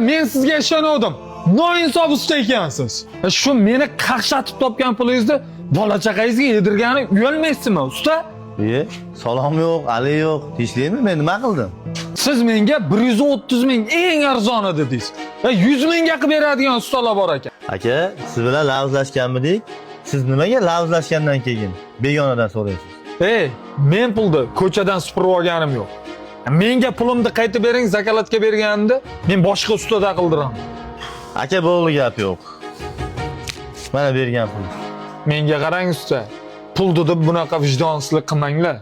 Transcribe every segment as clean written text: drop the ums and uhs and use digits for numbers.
Men sizga ishondim. Noinsof usta ekansiz. Shu meni qaqshatib topgan pulingizni bola chaqangizga yedirgani uyalmaysizmi, usta? Salom yo'q, ali yo'q. Tinchlikmi? Men nima qildim? Siz menga 130 ming eng arzoni dedingiz. 100 mingga qilib beradigan ustalar bor ekan. Aka, siz bilan lavzlashganmidik? Siz nimaga lavzlashgandan keyin begonadan so'raysiz? Men pulni ko'chadan supurib olganim yo'q. Menga pulimni qaytib bering, zakalatga berganimda men boshqa ustada qildiraman. Aka, bo'ldi gap yo'q. Mana bergan pul. Menga qarang usta. Pulni deb bunaqa vijdonsizlik qilmanglar.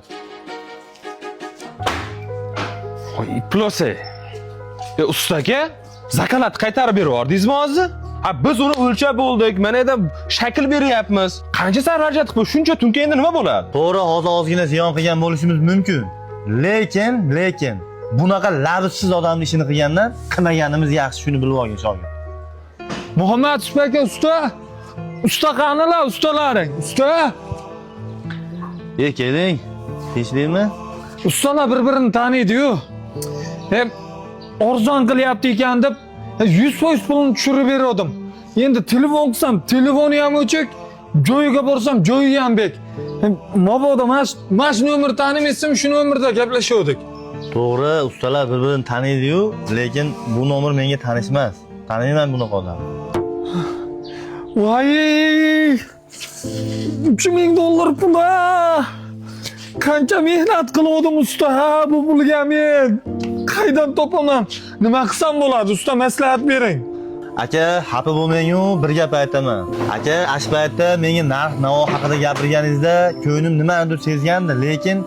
Plose. Ustaga zakalat qaytarib beryapsizmi hozir? Biz uni o'lchab bo'ldik. Mana endi shakl beryapmiz. Qancha sarxarajat qilib shuncha tunka endi nima bo'ladi? To'g'ri, hozir ozgina ziyon qilgan bo'lishimiz mumkin. Lekin bunaqa lavzsiz odamning ishini qilgandan qilmaganimiz yaxshi, shuni bilib olgin shogird. Muhammad aka usta. Usta qanilar ustalaring? Usta. Keling. Tinchlikmi? Ustalar bir-birini taniydi-yu. Arzon qilyapti ekan deb 100% pulni tushirib berdim. Endi telefon qilsam, telefoni ham o'chik, joyiga borsam, joyi ham bek. Mabodo mas nomer tanimaysam, shu nomerda gaplashuvdik. To'g'ri, ustalar bir-birini taniydi-yu, lekin bu nomer menga tanish emas. Taniyman bunaqa odam. Voy! $3000 pul. Qancha mehnat qildim usta, bu pulga men qaydan topaman? Nima qilsam bo'ladi usta, maslahat bering. Aka, xafa bo'lmang-ku, bir gap aytaman. Aka, ash paytda menga narx-navo haqida gapirganingizda ko'nglim nimanidir sezgandi, lekin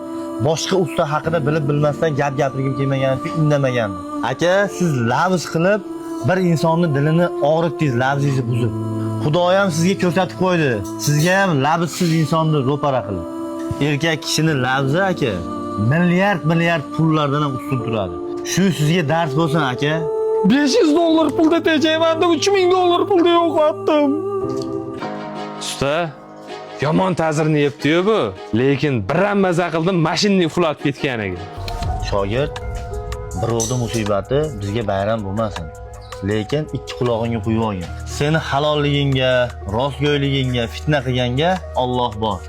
boshqa usta haqida bilib bilmasdan gap gapirgim kelmagani uchun indamagandim. Aka, siz lavz qilib bir insonning dilini og'ritdingiz, lavzingizni buzib. Xudoyam sizga ko'rsatib qo'ydi. Sizga ham lavzsiz insonni ro'para qilib. Erkak kishining lavzi aka milliard pullardan ham ustun turadi. Shu sizga dars bo'lsin aka. $500 pulda tejayman deb $3000 pulda yo'qotdim. Usta, yomon ta'sirini yebdi-yu bu. Lekin bir ham maza qildim, mashinani uxlatib ketganiga. Shogird, birovning musibati bizga bayram bo'lmasin. Lekin ikki quloqingga quyib olgin. Seni halolligingga, rostgo'yligingga fitna qilganga Alloh bor.